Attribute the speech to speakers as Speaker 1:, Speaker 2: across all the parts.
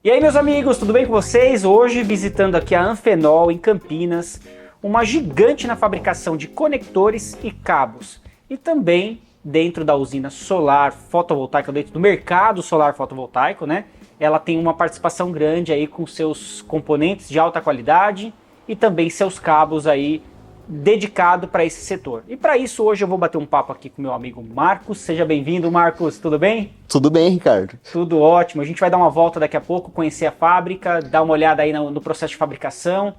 Speaker 1: E aí, meus amigos, tudo bem com vocês? Hoje visitando aqui a Anfenol em Campinas, uma gigante na fabricação de conectores e cabos. E também dentro da usina solar fotovoltaica, dentro do mercado solar fotovoltaico, né? Ela tem uma participação grande aí com seus componentes de alta qualidade e também seus cabos aí dedicado para esse setor. E para isso hoje eu vou bater um papo aqui com meu amigo Marcos. Seja bem-vindo, Marcos, tudo bem?
Speaker 2: Tudo bem, Ricardo?
Speaker 1: Tudo ótimo. A gente vai dar uma volta daqui a pouco, conhecer a fábrica, dar uma olhada aí no processo de fabricação.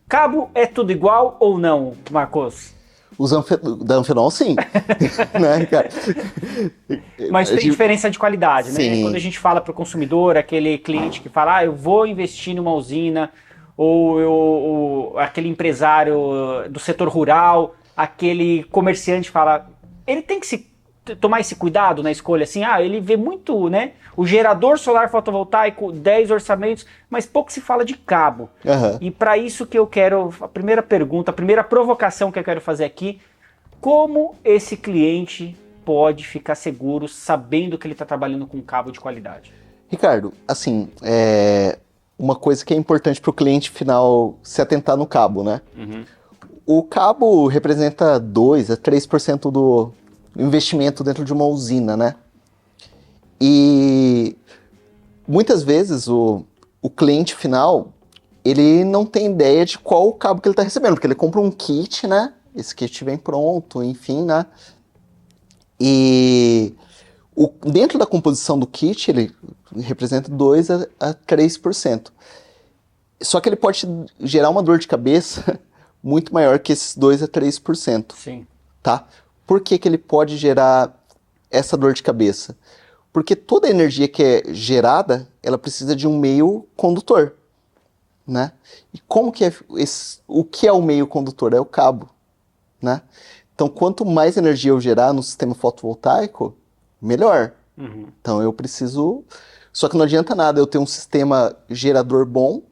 Speaker 1: Cabo é tudo igual ou não, Marcos?
Speaker 2: Da Anfenol, sim. Né, Ricardo?
Speaker 1: Mas tem diferença de qualidade, né?
Speaker 2: Sim.
Speaker 1: Quando a gente fala para o consumidor, aquele cliente que fala, eu vou investir numa usina, ou aquele empresário do setor rural, aquele comerciante fala, ele tem que tomar esse cuidado na escolha, assim, ele vê muito, né, o gerador solar fotovoltaico, 10 orçamentos, mas pouco se fala de cabo.
Speaker 2: Uhum.
Speaker 1: E para isso que eu quero, a primeira pergunta, a primeira provocação que eu quero fazer aqui, como esse cliente pode ficar seguro sabendo que ele está trabalhando com cabo de qualidade?
Speaker 2: Ricardo, assim, uma coisa que é importante para o cliente final se atentar no cabo, né?
Speaker 1: Uhum.
Speaker 2: O cabo representa 2 a 3% do investimento dentro de uma usina, né? E muitas vezes o cliente final, ele não tem ideia de qual o cabo que ele está recebendo, porque ele compra um kit, né? Esse kit vem pronto, enfim, né? E dentro da composição do kit, ele representa 2 a 3%. Só que ele pode gerar uma dor de cabeça muito maior que esses 2 a 3%.
Speaker 1: Sim.
Speaker 2: Tá? Por que ele pode gerar essa dor de cabeça? Porque toda a energia que é gerada, ela precisa de um meio condutor, né? E como que o que é o meio condutor? É o cabo, né? Então, quanto mais energia eu gerar no sistema fotovoltaico, melhor.
Speaker 1: Uhum.
Speaker 2: Então, eu preciso... Só que não adianta nada eu ter um sistema gerador bom,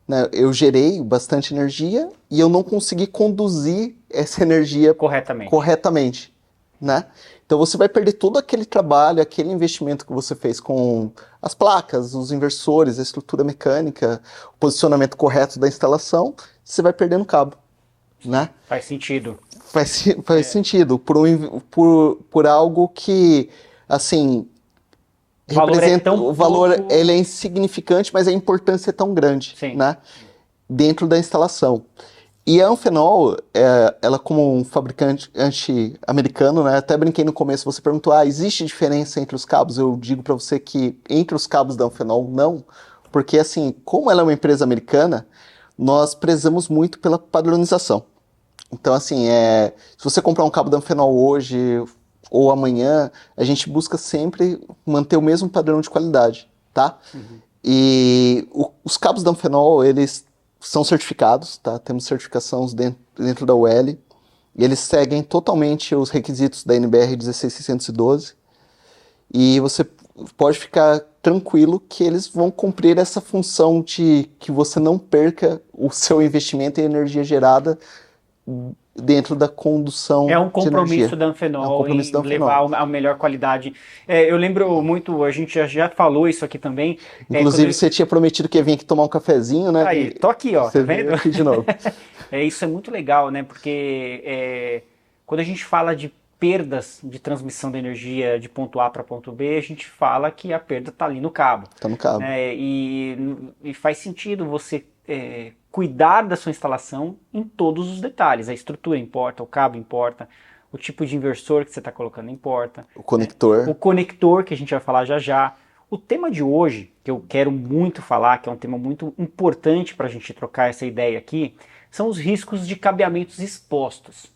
Speaker 2: né? Eu gerei bastante energia e eu não consegui conduzir essa energia corretamente, né? Então você vai perder todo aquele trabalho, aquele investimento que você fez com as placas, os inversores, a estrutura mecânica, o posicionamento correto da instalação, você vai perder no cabo, né?
Speaker 1: Faz sentido.
Speaker 2: Faz sentido, por algo que, assim... O valor ele é insignificante, mas a importância é tão grande, né, dentro da instalação. E a Anfenol, ela como um fabricante americano, né, até brinquei no começo, você perguntou, existe diferença entre os cabos? Eu digo para você que entre os cabos da Anfenol, não, porque assim, como ela é uma empresa americana, nós prezamos muito pela padronização. Então assim, se você comprar um cabo da Anfenol hoje ou amanhã, a gente busca sempre manter o mesmo padrão de qualidade, tá? Uhum. E os cabos da Anfenol, eles são certificados, tá? Temos certificações dentro da UL, e eles seguem totalmente os requisitos da NBR 16612, e você pode ficar tranquilo que eles vão cumprir essa função de que você não perca o seu investimento em energia gerada dentro da condução de energia.
Speaker 1: É um compromisso da Anfenol em levar a melhor qualidade. Eu lembro muito, a gente já falou isso aqui também.
Speaker 2: Inclusive, você tinha prometido que ia vir aqui tomar um cafezinho, né?
Speaker 1: Aí, tô aqui, ó, tá vendo?
Speaker 2: Aqui de novo.
Speaker 1: Isso é muito legal, né? Porque quando a gente fala de perdas de transmissão de energia de ponto A para ponto B, a gente fala que a perda está ali no cabo.
Speaker 2: Está no cabo.
Speaker 1: E faz sentido você cuidar da sua instalação em todos os detalhes. A estrutura importa, o cabo importa, o tipo de inversor que você está colocando importa.
Speaker 2: O conector.
Speaker 1: O conector, que a gente vai falar já já. O tema de hoje, que eu quero muito falar, que é um tema muito importante para a gente trocar essa ideia aqui, são os riscos de cabeamentos expostos.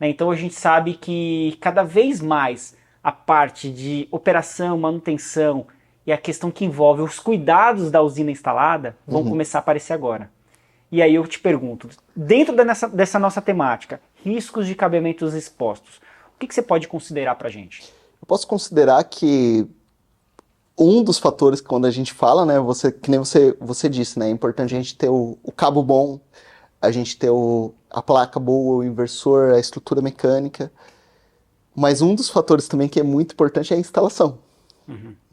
Speaker 1: Então a gente sabe que cada vez mais a parte de operação, manutenção e a questão que envolve os cuidados da usina instalada vão começar a aparecer agora. E aí eu te pergunto, dentro dessa nossa temática, riscos de cabeamentos expostos, o que você pode considerar para a gente?
Speaker 2: Eu posso considerar que um dos fatores que quando a gente fala, né, que nem você disse, né, é importante a gente ter o cabo bom, a gente ter a placa boa, o inversor, a estrutura mecânica, mas um dos fatores também que é muito importante é a instalação,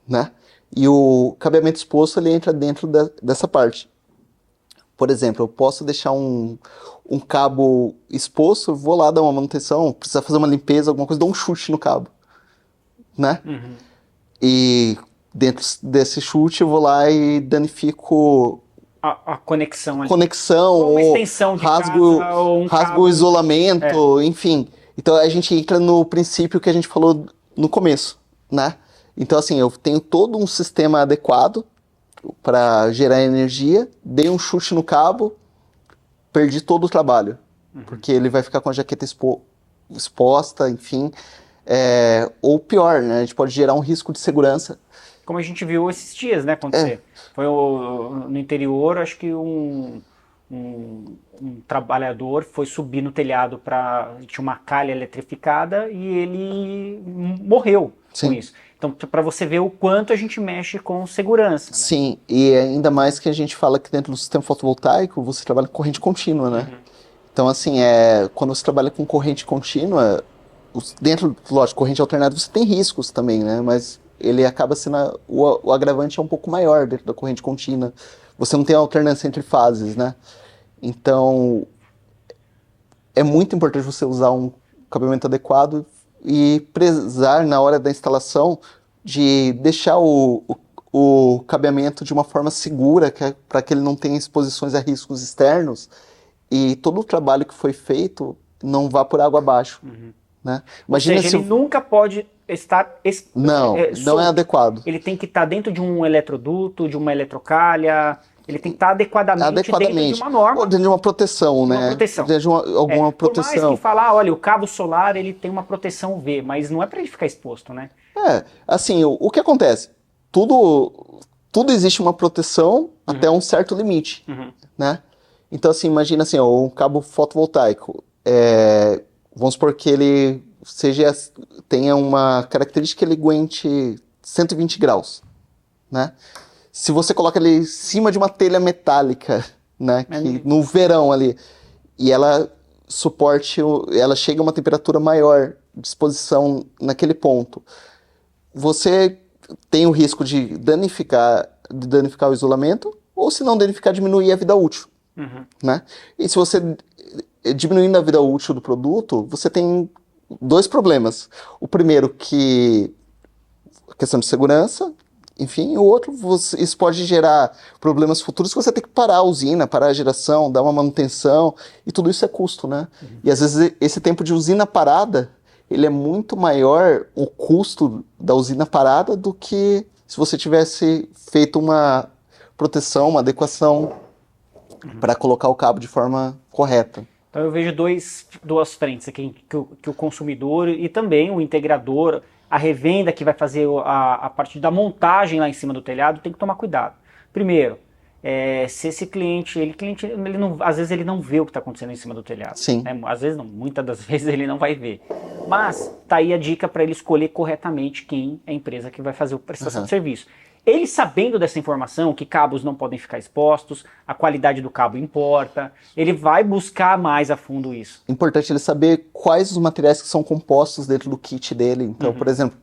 Speaker 2: né? E o cabeamento exposto, ele entra dentro dessa parte. Por exemplo, eu posso deixar um cabo exposto, vou lá dar uma manutenção, precisar fazer uma limpeza, alguma coisa, dou um chute no cabo, né?
Speaker 1: Uhum.
Speaker 2: E dentro desse chute eu vou lá e danifico
Speaker 1: a conexão ali.
Speaker 2: Conexão,
Speaker 1: ou uma
Speaker 2: ou
Speaker 1: extensão de
Speaker 2: rasgo,
Speaker 1: casa, ou um
Speaker 2: rasgo
Speaker 1: cabo.
Speaker 2: o isolamento, enfim. Então a gente entra no princípio que a gente falou no começo, né? Então assim, eu tenho todo um sistema adequado para gerar energia, dei um chute no cabo, perdi todo o trabalho, porque ele vai ficar com a jaqueta exposta, enfim. Ou pior, né? A gente pode gerar um risco de segurança.
Speaker 1: Como a gente viu esses dias, né, acontecer. Foi no interior, acho que um trabalhador foi subir no telhado tinha uma calha eletrificada e ele morreu com isso. Então, para você ver o quanto a gente mexe com segurança. Né?
Speaker 2: Sim, e ainda mais que a gente fala que dentro do sistema fotovoltaico você trabalha com corrente contínua, né? Então, assim, quando você trabalha com corrente contínua, dentro, lógico, corrente alternada você tem riscos também, né? Mas ele acaba sendo, o agravante é um pouco maior dentro da corrente contínua. Você não tem alternância entre fases, né? Então, é muito importante você usar um cabeamento adequado e prezar na hora da instalação de deixar o cabeamento de uma forma segura, para que ele não tenha exposições a riscos externos e todo o trabalho que foi feito não vá por água abaixo. Né?
Speaker 1: Imagina. Ou seja, ele nunca pode estar
Speaker 2: não é adequado.
Speaker 1: Ele tem que estar dentro de um eletroduto, de uma eletrocalha. Ele tem que estar adequadamente dentro de uma norma.
Speaker 2: Ou dentro de uma proteção, né?
Speaker 1: Uma proteção.
Speaker 2: Dentro de alguma proteção.
Speaker 1: Por mais que falar, olha, o cabo solar ele tem uma proteção UV, mas não é para ele ficar exposto, né?
Speaker 2: Assim, o que acontece? Tudo existe uma proteção até um certo limite, né? Então, assim, imagina assim, um cabo fotovoltaico. Vamos supor que ele tenha uma característica que ele aguente 120 graus, né? Se você coloca ele em cima de uma telha metálica, né, que no verão ali, e ela chega a uma temperatura maior de exposição naquele ponto, você tem o risco de danificar o isolamento, ou se não danificar, diminuir a vida útil, né? E se você diminuindo a vida útil do produto, você tem dois problemas. O primeiro, que a questão de segurança, enfim, o outro, isso pode gerar problemas futuros que você tem que parar a usina, parar a geração, dar uma manutenção, e tudo isso é custo, né? E às vezes esse tempo de usina parada, ele é muito maior, o custo da usina parada, do que se você tivesse feito uma proteção, uma adequação para colocar o cabo de forma correta.
Speaker 1: Então eu vejo duas frentes aqui, que o consumidor e também o integrador, a revenda que vai fazer a parte da montagem lá em cima do telhado, tem que tomar cuidado. Primeiro, se esse cliente, às vezes ele não vê o que está acontecendo em cima do telhado.
Speaker 2: Sim.
Speaker 1: Né? Às vezes não, muitas das vezes ele não vai ver. Mas tá aí a dica para ele escolher corretamente quem é a empresa que vai fazer a prestação de serviço. Ele sabendo dessa informação, que cabos não podem ficar expostos, a qualidade do cabo importa, ele vai buscar mais a fundo isso.
Speaker 2: Importante ele saber quais os materiais que são compostos dentro do kit dele. Então, por exemplo,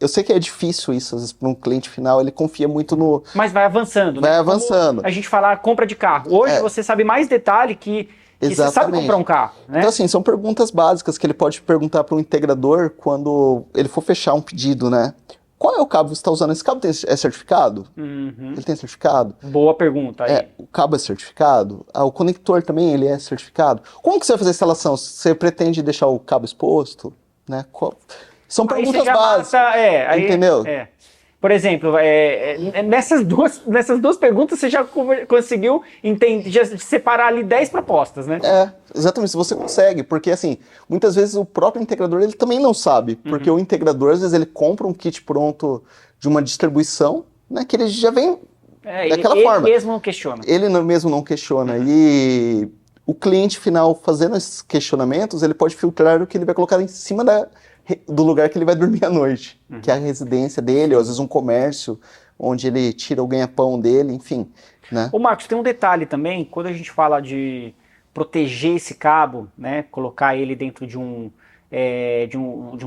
Speaker 2: eu sei que é difícil isso, às vezes, para um cliente final, ele confia muito no...
Speaker 1: Mas vai avançando, né?
Speaker 2: Vai avançando.
Speaker 1: Como a gente fala compra de carro. Hoje você sabe mais detalhe que você sabe comprar um carro, né?
Speaker 2: Então, assim, são perguntas básicas que ele pode perguntar para um integrador quando ele for fechar um pedido, né? Qual é o cabo que você está usando? Esse cabo é certificado? Ele tem certificado?
Speaker 1: Boa pergunta. Aí.
Speaker 2: O cabo é certificado? O conector também, ele é certificado? Como que você vai fazer a instalação? Você pretende deixar o cabo exposto? Né? São perguntas básicas, entendeu?
Speaker 1: Por exemplo, nessas duas perguntas você já conseguiu já separar ali 10 propostas, né?
Speaker 2: Exatamente, você consegue, porque assim, muitas vezes o próprio integrador ele também não sabe, porque o integrador às vezes ele compra um kit pronto de uma distribuição, né, que ele já vem daquela forma.
Speaker 1: Ele mesmo não questiona.
Speaker 2: Ele mesmo não questiona, e o cliente final fazendo esses questionamentos, ele pode filtrar o que ele vai colocar em cima do lugar que ele vai dormir à noite, que é a residência dele, ou às vezes um comércio, onde ele tira o ganha-pão dele, enfim. Né?
Speaker 1: Ô Marcos, tem um detalhe também, quando a gente fala de proteger esse cabo, né, colocar ele dentro de um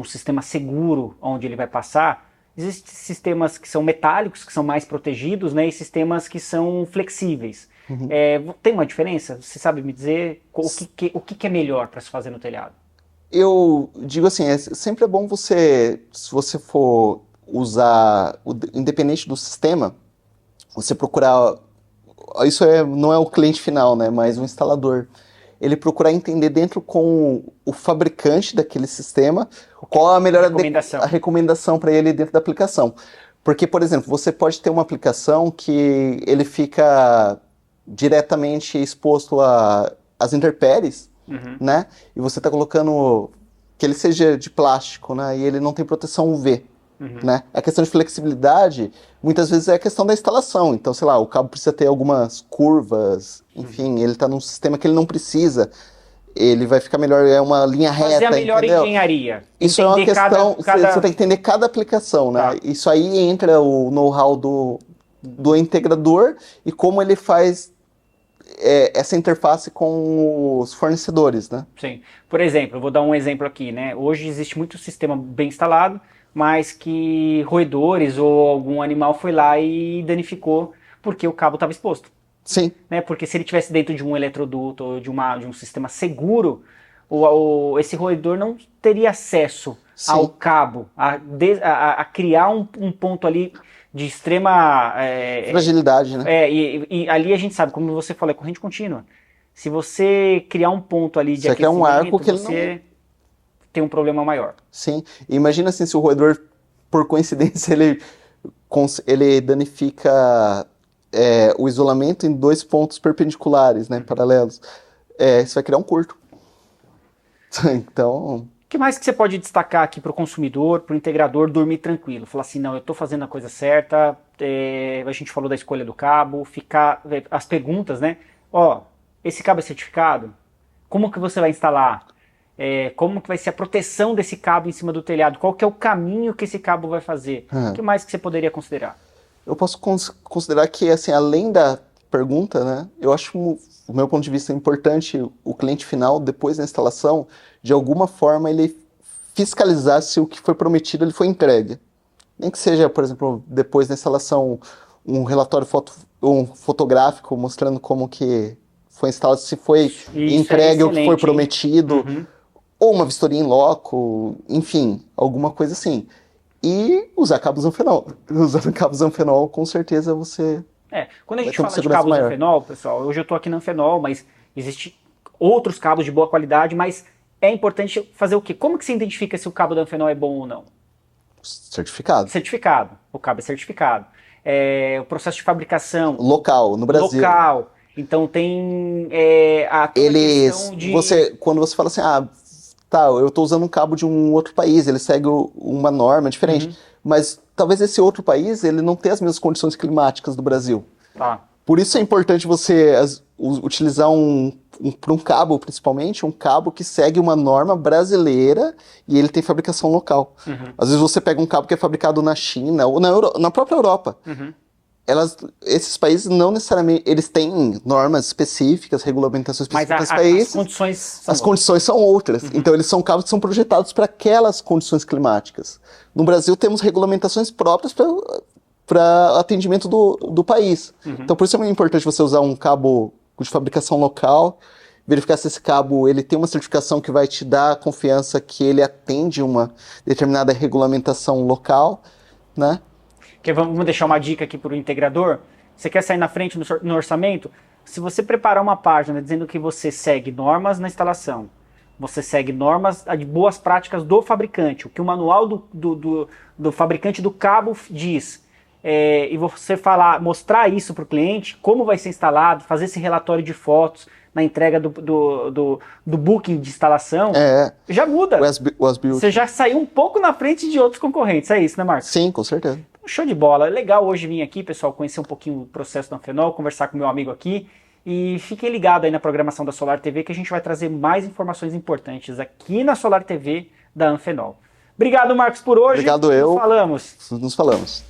Speaker 1: sistema seguro onde ele vai passar, existem sistemas que são metálicos, que são mais protegidos, né, e sistemas que são flexíveis. Tem uma diferença? Você sabe me dizer o que é melhor para se fazer no telhado?
Speaker 2: Eu digo assim, sempre é bom você, se você for usar, independente do sistema, você procurar, isso não é o cliente final, né, mas o instalador, ele procurar entender dentro com o fabricante daquele sistema qual a melhor recomendação para ele dentro da aplicação. Porque, por exemplo, você pode ter uma aplicação que ele fica diretamente exposto às intempéries, né? E você está colocando que ele seja de plástico, né? E ele não tem proteção UV, né? A questão de flexibilidade, muitas vezes é a questão da instalação. Então, sei lá, o cabo precisa ter algumas curvas, enfim, ele está num sistema que ele não precisa. Ele vai ficar melhor, é uma linha reta,
Speaker 1: fazer a melhor
Speaker 2: entendeu?
Speaker 1: Engenharia.
Speaker 2: Isso é uma questão, você tem que entender cada aplicação, né?
Speaker 1: Tá.
Speaker 2: Isso aí entra o know-how do integrador e como ele faz essa interface com os fornecedores, né?
Speaker 1: Sim. Por exemplo, eu vou dar um exemplo aqui, né? Hoje existe muito sistema bem instalado, mas que roedores ou algum animal foi lá e danificou porque o cabo estava exposto.
Speaker 2: Sim.
Speaker 1: Né? Porque se ele estivesse dentro de um eletroduto ou de um sistema seguro, esse roedor não teria acesso ao cabo, a criar um ponto ali de extrema
Speaker 2: fragilidade, né?
Speaker 1: E ali a gente sabe, como você falou, é corrente contínua. Se você criar um ponto ali de aquecimento,
Speaker 2: um arco que
Speaker 1: você tem um problema maior.
Speaker 2: Sim. Imagina assim, se o roedor, por coincidência, ele danifica o isolamento em 2 pontos perpendiculares, né, paralelos. Isso vai criar um curto. Então...
Speaker 1: O que mais que você pode destacar aqui para o consumidor, para o integrador dormir tranquilo? Falar assim, não, eu estou fazendo a coisa certa, a gente falou da escolha do cabo, as perguntas, né? Esse cabo é certificado? Como que você vai instalar? Como que vai ser a proteção desse cabo em cima do telhado? Qual que é o caminho que esse cabo vai fazer? O que mais que você poderia considerar?
Speaker 2: Eu posso considerar que, assim, além da pergunta, né, eu acho, do meu ponto de vista, importante o cliente final, depois da instalação, de alguma forma ele fiscalizar se o que foi prometido ele foi entregue. Nem que seja, por exemplo, depois da instalação, um relatório fotográfico mostrando como que foi instalado, se foi entregue o que foi prometido, ou uma vistoria em loco, enfim, alguma coisa assim. E usar cabos Anfenol. Usando cabos Anfenol, com certeza você...
Speaker 1: Quando a gente fala de cabos Anfenol, pessoal, hoje eu estou aqui na Anfenol, mas existem outros cabos de boa qualidade, mas é importante fazer o quê? Como que você identifica se o cabo da Anfenol é bom ou não?
Speaker 2: Certificado.
Speaker 1: Certificado. O cabo é certificado. O processo de fabricação.
Speaker 2: Local, no Brasil.
Speaker 1: Local. Então tem questão de...
Speaker 2: Quando você fala assim, eu estou usando um cabo de um outro país, ele segue uma norma diferente, mas talvez esse outro país ele não tenha as mesmas condições climáticas do Brasil. Por isso é importante você utilizar para um cabo, principalmente, um cabo que segue uma norma brasileira e ele tem fabricação local. Às vezes você pega um cabo que é fabricado na China ou na própria Europa. Esses países não necessariamente, eles têm normas específicas, regulamentações específicas para países. As condições são outras. Então eles são cabos que são projetados para aquelas condições climáticas. No Brasil temos regulamentações próprias para atendimento do país. Então por isso é muito importante você usar um cabo de fabricação local, verificar se esse cabo ele tem uma certificação que vai te dar a confiança que ele atende uma determinada regulamentação local, né?
Speaker 1: Vamos deixar uma dica aqui para o integrador. Você quer sair na frente no orçamento? Se você preparar uma página dizendo que você segue normas na instalação, você segue normas de boas práticas do fabricante, o que o manual do fabricante do cabo diz, e você mostrar isso para o cliente, como vai ser instalado, fazer esse relatório de fotos na entrega do booking de instalação, já muda. Você já saiu um pouco na frente de outros concorrentes, é isso, né, Marcos?
Speaker 2: Sim, com certeza.
Speaker 1: Show de bola. Legal hoje vir aqui, pessoal, conhecer um pouquinho o processo da Anfenol, conversar com meu amigo aqui. E fiquem ligados aí na programação da Solar TV, que a gente vai trazer mais informações importantes aqui na Solar TV da Anfenol. Obrigado, Marcos, por hoje.
Speaker 2: Obrigado, eu.
Speaker 1: Nos falamos.
Speaker 2: Nos falamos.